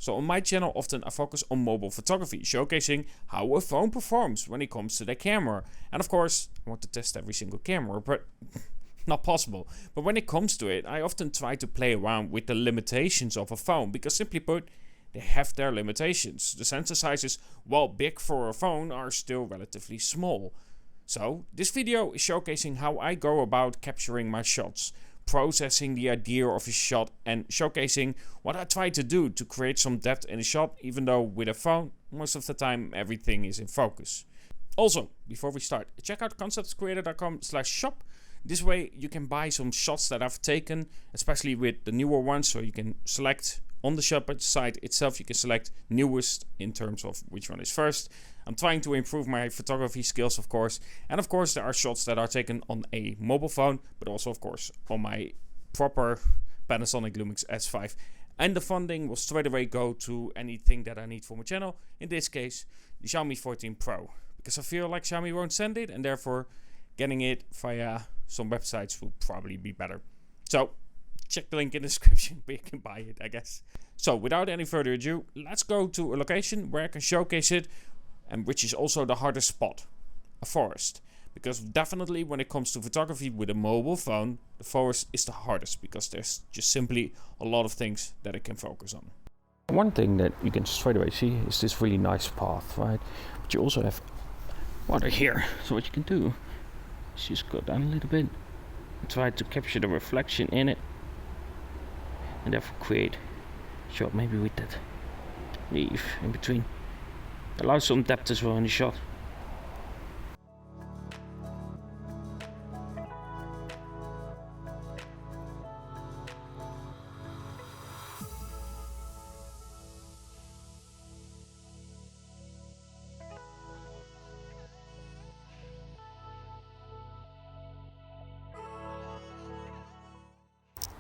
So on my channel often I focus on mobile photography, showcasing how a phone performs when it comes to the camera. And of course, I want to test every single camera, but not possible. But when it comes to it, I often try to play around with the limitations of a phone, because simply put, they have their limitations. The sensor sizes, while big for a phone, are still relatively small. So this video is showcasing how I go about capturing my shots, processing the idea of a shot, and showcasing what I try to do to create some depth in a shot, even though with a phone, most of the time everything is in focus. Also, before we start, check out conceptscreator.com/shop. This way you can buy some shots that I've taken, especially with the newer ones, so you can select on the shop site itself, you can select newest in terms of which one is first. I'm trying to improve my photography skills, of course. And of course, there are shots that are taken on a mobile phone, but also, of course, on my proper Panasonic Lumix S5. And the funding will straight away go to anything that I need for my channel. In this case, the Xiaomi 14 Pro. Because I feel like Xiaomi won't send it, and therefore getting it via some websites will probably be better. So check the link in the description where you can buy it, I guess. So without any further ado, let's go to a location where I can showcase it, and which is also the hardest spot, a forest. Because definitely when it comes to photography with a mobile phone, the forest is the hardest, because there's just simply a lot of things that it can focus on. One thing that you can straight away see is this really nice path, right? But you also have water here. So what you can do is just go down a little bit and try to capture the reflection in it, and therefore create a shot maybe with that leaf in between. Allows some depth as well in the shot.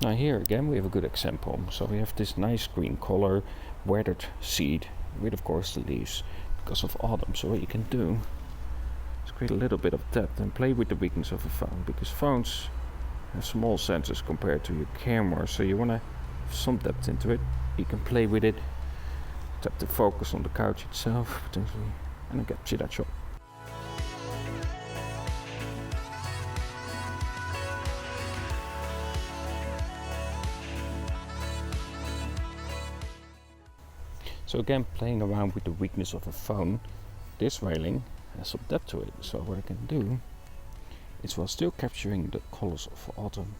Now here again we have a good example. So we have this nice green color, weathered seed with of course the leaves because of autumn. So what you can do is create a little bit of depth and play with the weakness of a phone, because phones have small sensors compared to your camera. So you want to have some depth into it. You can play with it, tap the focus on the couch itself potentially, and then capture that shot. So again, playing around with the weakness of a phone, this railing has some depth to it. So what I can do is, while still capturing the colors of autumn,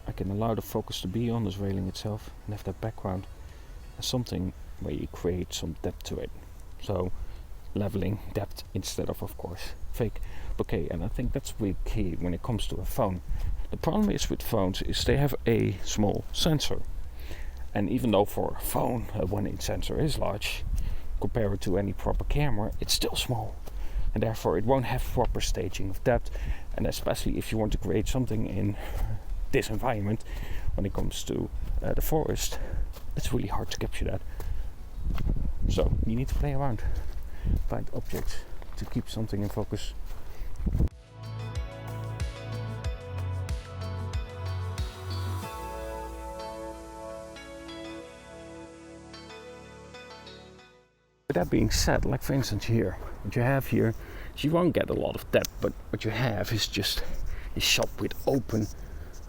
I can allow the focus to be on this railing itself and have that background as something where you create some depth to it. So leveling depth instead of course fake bokeh. And I think that's really key when it comes to a phone. The problem is with phones is they have a small sensor. And even though for a phone a 1-inch sensor is large, compared to any proper camera, it's still small. And therefore it won't have proper staging of depth. And especially if you want to create something in this environment, when it comes to the forest, it's really hard to capture that. So you need to play around, find objects to keep something in focus. With that being said, like for instance here, what you have here is you won't get a lot of depth, but what you have is just a shot with open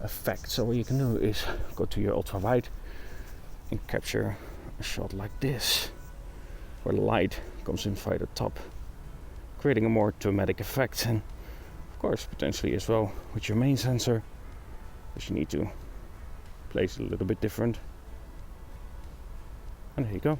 effect. So what you can do is go to your ultra wide and capture a shot like this, where the light comes in via the top, creating a more dramatic effect. And of course potentially as well with your main sensor, which you need to place it a little bit different. And there you go.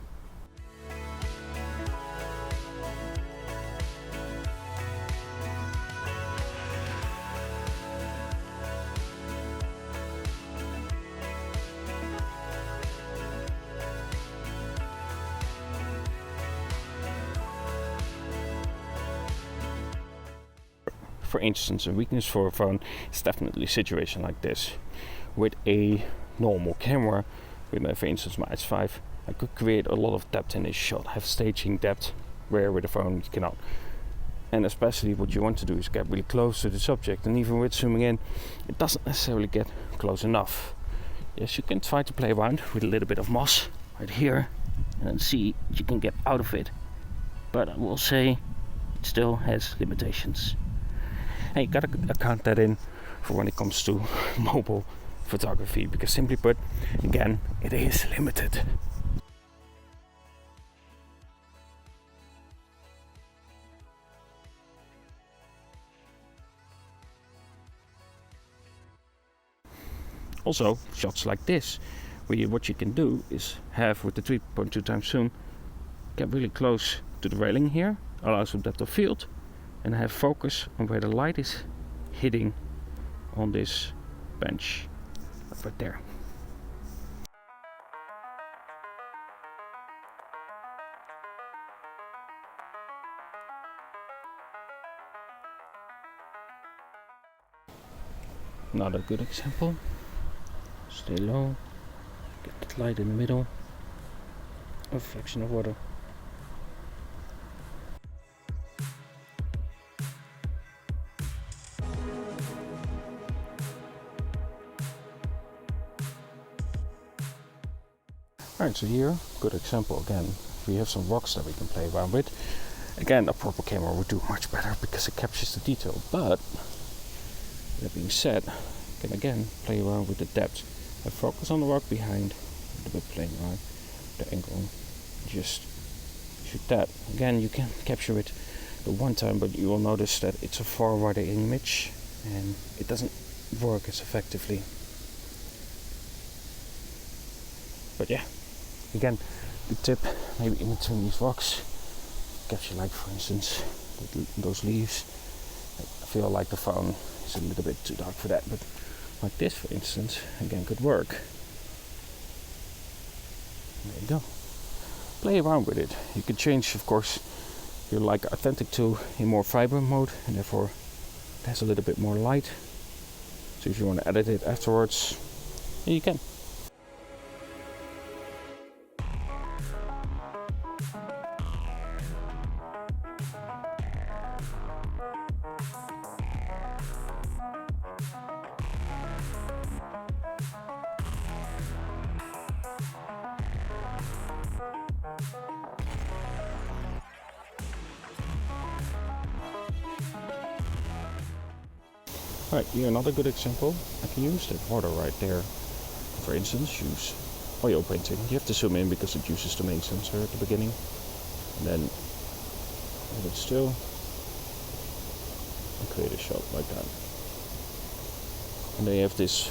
For instance, a weakness for a phone is definitely a situation like this. With a normal camera, with for instance my S5, I could create a lot of depth in this shot, have staging depth, where with a phone you cannot. And especially what you want to do is get really close to the subject, and even with zooming in, it doesn't necessarily get close enough. Yes, you can try to play around with a little bit of moss, right here and see what you can get out of it. But I will say it still has limitations. And you gotta account that in for when it comes to mobile photography, because simply put, again, it is limited. Also, shots like this, where what you can do is have with the 3.2 times zoom, get really close to the railing here, allows some depth of field, and have focus on where the light is hitting on this bench right there. Another good example. Stay low, get the light in the middle, a reflection of water. Alright, so here, good example again. We have some rocks that we can play around with. Again, a proper camera would do much better because it captures the detail, but that being said, you can again play around with the depth. I focus on the rock behind, a little bit playing around the angle, just shoot that. Again, you can capture it the one time, but you will notice that it's a far wider image and it doesn't work as effectively. But yeah, again, the tip, maybe in between these rocks, capture like for instance, those leaves. I feel like the phone is a little bit too dark for that, but like this for instance, again could work. There you go. Play around with it. You can change, of course, your like authentic to in more vibrant mode, and therefore it has a little bit more light. So if you want to edit it afterwards, you can. Right, here another good example. I can use that water right there. For instance, use oil painting. You have to zoom in because it uses the main sensor at the beginning. And then hold it still and create a shot like that. And then you have this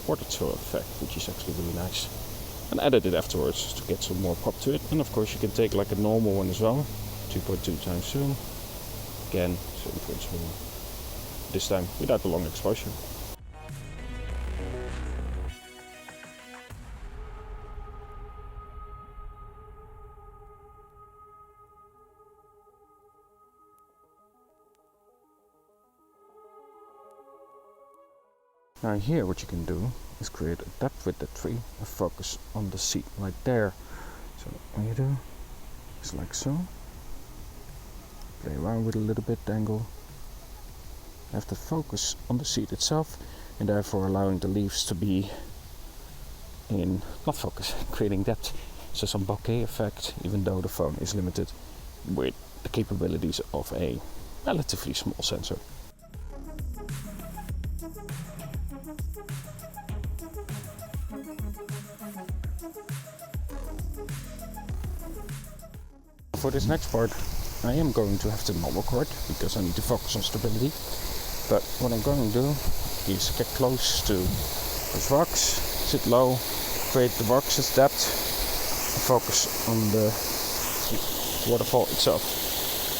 water throw effect, which is actually really nice. And edit it afterwards to get some more pop to it. And of course you can take like a normal one as well. 2.2 times zoom. Again, same principle. This time without the long exposure. Now here what you can do is create a depth with the tree and focus on the seat right there. So what you do is like so. Play around with a little bit the angle. Have to focus on the seat itself and therefore allowing the leaves to be in not focus, creating depth. So some bokeh effect, even though the phone is limited with the capabilities of a relatively small sensor. For this next part I am going to have the normal cord because I need to focus on stability. But what I'm going to do is get close to those rocks, sit low, create the rocks as depth, and focus on the waterfall itself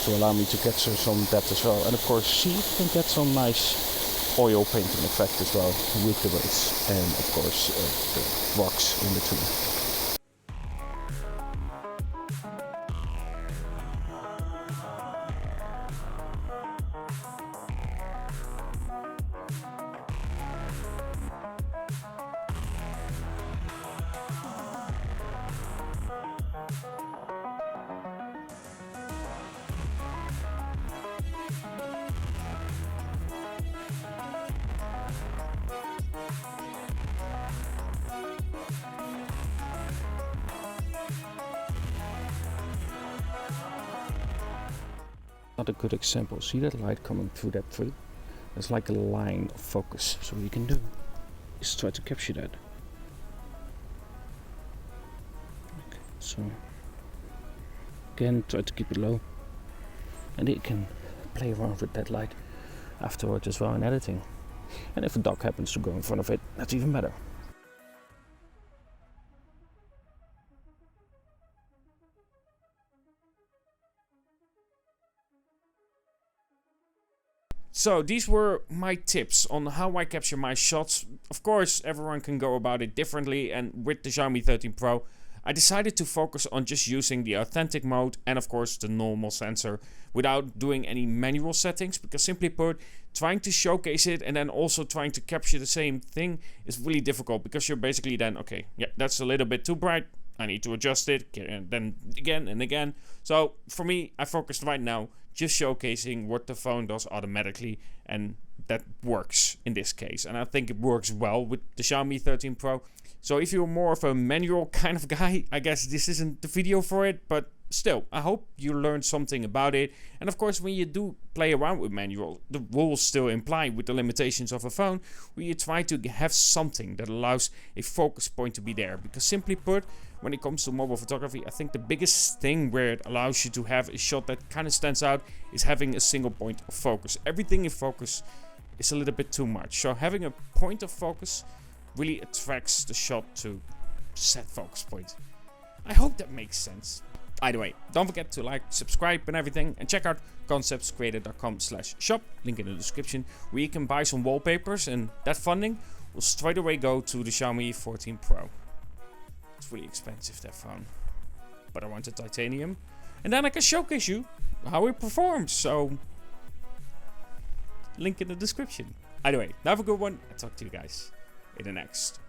to allow me to capture some depth as well. And of course, see if you can get some nice oil painting effect as well with the waves and of course the rocks in between. Another good example, see that light coming through that tree? It's like a line of focus. So what you can do is try to capture that. Okay, so again, try to keep it low. And you can play around with that light afterwards as well in editing. And if a dog happens to go in front of it, that's even better. So these were my tips on how I capture my shots. Of course, everyone can go about it differently, and with the Xiaomi 13 Pro, I decided to focus on just using the authentic mode and of course the normal sensor without doing any manual settings, because simply put, trying to showcase it and then also trying to capture the same thing is really difficult, because you're basically then, okay, yeah, that's a little bit too bright, I need to adjust it, and then again and again. So for me, I focused right now just showcasing what the phone does automatically, and that works in this case. And I think it works well with the Xiaomi 13 Pro. So if you're more of a manual kind of guy, I guess this isn't the video for it, but still, I hope you learned something about it. And of course, when you do play around with manual, the rules still imply with the limitations of a phone, where you try to have something that allows a focus point to be there. Because simply put, when it comes to mobile photography, I think the biggest thing where it allows you to have a shot that kind of stands out is having a single point of focus. Everything in focus is a little bit too much. So having a point of focus really attracts the shot to set focus point. I hope that makes sense. Either way, don't forget to like, subscribe and everything, and check out conceptscreator.com/shop, link in the description, where you can buy some wallpapers, and that funding will straight away go to the Xiaomi 14 Pro. It's really expensive, that phone, but I wanted titanium, and then I can showcase you how it performs, so link in the description. Either way, have a good one. I'll talk to you guys in the next.